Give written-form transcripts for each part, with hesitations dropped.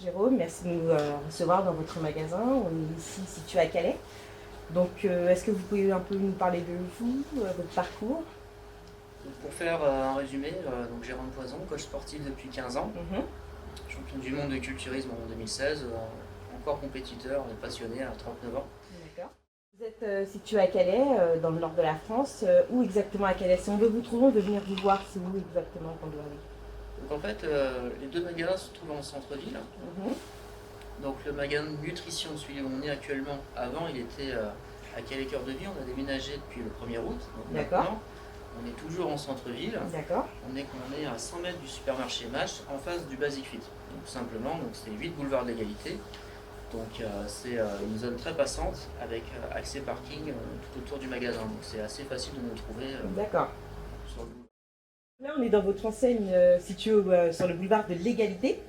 Jérôme, merci de nous recevoir dans votre magasin. On est ici situé à Calais. Donc, est-ce que vous pouvez un peu nous parler de vous, votre parcours? Donc, pour faire un résumé, donc Jérôme Poison, coach sportif depuis 15 ans, Mhm. champion du monde de culturisme en 2016, encore compétiteur et passionné à 39 ans. D'accord. Vous êtes situé à Calais, dans le nord de la France. Où exactement à Calais? Si on veut vous trouver, on veut venir vous voir. C'est où exactement qu'on doit aller? Donc en fait, les deux magasins se trouvent en centre-ville. Mhm. Donc le magasin de nutrition, celui où on est actuellement, avant il était à Calais Cœur de Vie, on a déménagé depuis le 1er août. Donc D'accord. maintenant, on est toujours en centre-ville. D'accord. On est à 100 mètres du supermarché Match, en face du Basic Fit. Donc tout simplement, donc c'est 8 boulevard de l'Égalité. Donc c'est une zone très passante avec accès parking tout autour du magasin. Donc c'est assez facile de nous trouver D'accord. sur le boulevard. Là, on est dans votre enseigne située sur le boulevard de l'Égalité.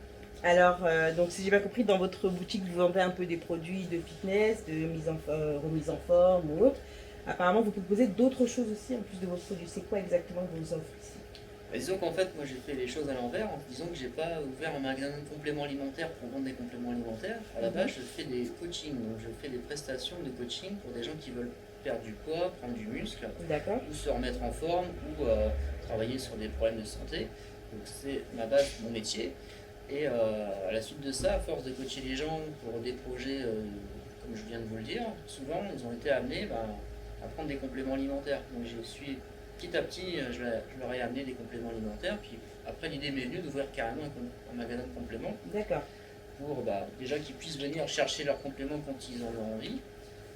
Alors, donc si j'ai bien compris, dans votre boutique, vous vendez un peu des produits de fitness, de remise en forme ou autre. Apparemment, vous proposez d'autres choses aussi en plus de vos produits. C'est quoi exactement que vous offrez ici? Disons qu'en fait, moi j'ai fait les choses à l'envers. Disons que j'ai pas ouvert un magasin de compléments alimentaires pour vendre des compléments alimentaires. À la base, je fais des coachings, donc je fais des prestations de coaching pour des gens qui veulent perdre du poids, prendre du muscle, D'accord. ou se remettre en forme, ou travailler sur des problèmes de santé. Donc c'est ma base, mon métier. Et à la suite de ça, à force de coacher les gens pour des projets, comme je viens de vous le dire, souvent ils ont été amenés à prendre des compléments alimentaires. Donc je suis petit à petit, je leur ai amené des compléments alimentaires. Puis après, l'idée m'est venue d'ouvrir carrément un magasin de compléments D'accord. pour déjà qu'ils puissent venir chercher leurs compléments quand ils en ont envie.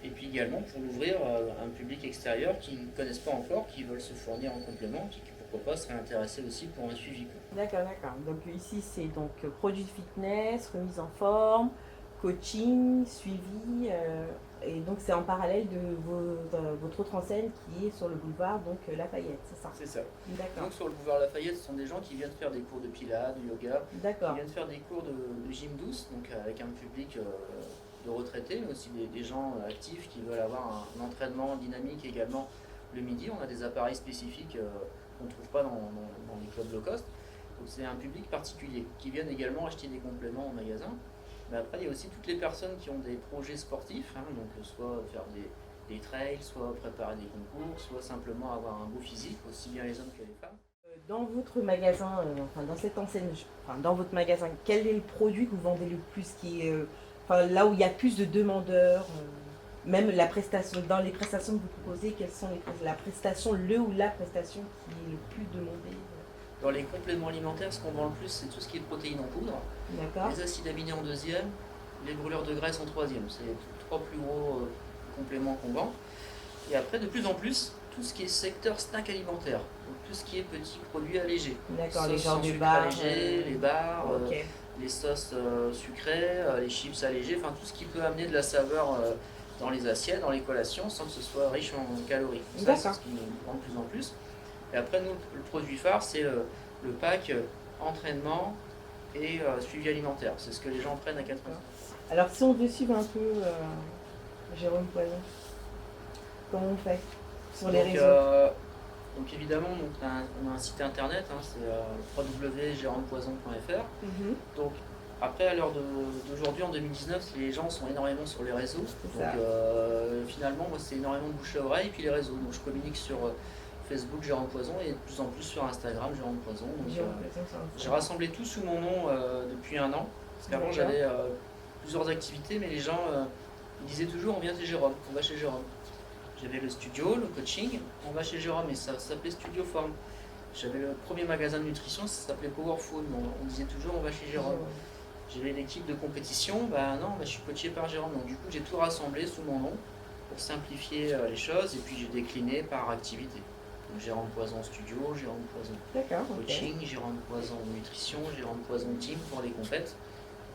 Et puis également pour l'ouvrir à un public extérieur qui ne connaissent pas encore, qui veulent se fournir en complément, qui pourquoi pas seraient intéressés aussi pour un suivi. D'accord, d'accord. Donc ici, c'est donc produits fitness, remise en forme, coaching, suivi. Et donc c'est en parallèle de votre autre enseigne qui est sur le boulevard, donc Lafayette, c'est ça? C'est ça. D'accord. Donc sur le boulevard Lafayette, ce sont des gens qui viennent faire des cours de pilates, de yoga, qui D'accord. viennent faire des cours de gym douce, donc avec un public de retraités, mais aussi des gens actifs qui veulent avoir un entraînement dynamique également le midi. On a des appareils spécifiques qu'on ne trouve pas dans les clubs low cost. Donc c'est un public particulier qui viennent également acheter des compléments au magasin. Mais après, il y a aussi toutes les personnes qui ont des projets sportifs, hein, donc soit faire des trails, soit préparer des concours, soit simplement avoir un beau physique, aussi bien les hommes que les femmes. Dans votre magasin, enfin dans cette enseigne, enfin dans votre magasin, quel est le produit que vous vendez le plus, qui est, enfin là où il y a plus de demandeurs, même la prestation, dans les prestations que vous proposez, quelles sont la prestation, le ou la prestation qui est le plus demandée? Dans les compléments alimentaires, ce qu'on vend le plus, c'est tout ce qui est protéines en poudre, D'accord. les acides aminés en deuxième, les brûleurs de graisse en troisième. C'est les trois plus gros compléments qu'on vend. Et après, de plus en plus, tout ce qui est secteur snack alimentaire, donc tout ce qui est petits produits allégés. D'accord, les Sauces genres sans de sucre bars. allégés, les bars, Ok. les sauces sucrées, les chips allégés, enfin tout ce qui peut amener de la saveur dans les assiettes, dans les collations, sans que ce soit riche en calories. Ça, c'est ce qui nous vend de plus en plus. Et après, nous, le produit phare, c'est le pack entraînement et suivi alimentaire. C'est ce que les gens prennent à 80. Alors si on veut suivre un peu Jérôme Poison, comment on fait sur les réseaux? Donc évidemment, on a un site internet, hein, c'est www.jerompoison.fr. Mhm. Donc après, à l'heure d'aujourd'hui, en 2019, les gens sont énormément sur les réseaux. C'est Donc ça. finalement, moi, c'est énormément de bouche à oreille, et puis les réseaux. Donc je communique sur Facebook Jérôme Poison et de plus en plus sur Instagram Jérôme Poison. Donc Jérôme Poison, j'ai rassemblé tout sous mon nom depuis un an. Parce qu'avant, D'accord. j'avais plusieurs activités, mais les gens ils disaient toujours on vient chez Jérôme, on va chez Jérôme. J'avais le studio, le coaching, on va chez Jérôme, et ça s'appelait Studio Form. J'avais le premier magasin de nutrition, ça s'appelait Powerful, on disait toujours on va chez Jérôme. J'avais l'équipe de compétition, non, je suis coaché par Jérôme. Donc du coup, j'ai tout rassemblé sous mon nom pour simplifier les choses, et puis j'ai décliné par activité. Donc Jérôme Poison Studio, Jérôme Poison Coaching, Ok. Jérôme Poison Nutrition, Jérôme Poison Team pour les compètes.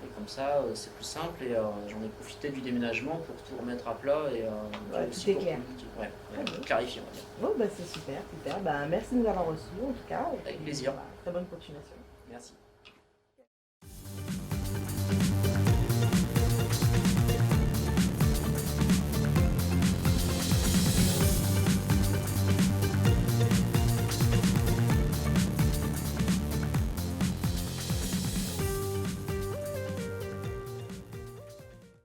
Et comme ça, c'est plus simple, et j'en ai profité du déménagement pour tout remettre à plat et Tout est clair. clarifier, on va dire. Bon, bah, c'est super, super. Bah, merci de nous avoir reçus en tout cas. Et Avec puis, plaisir. bah, très bonne continuation. Merci.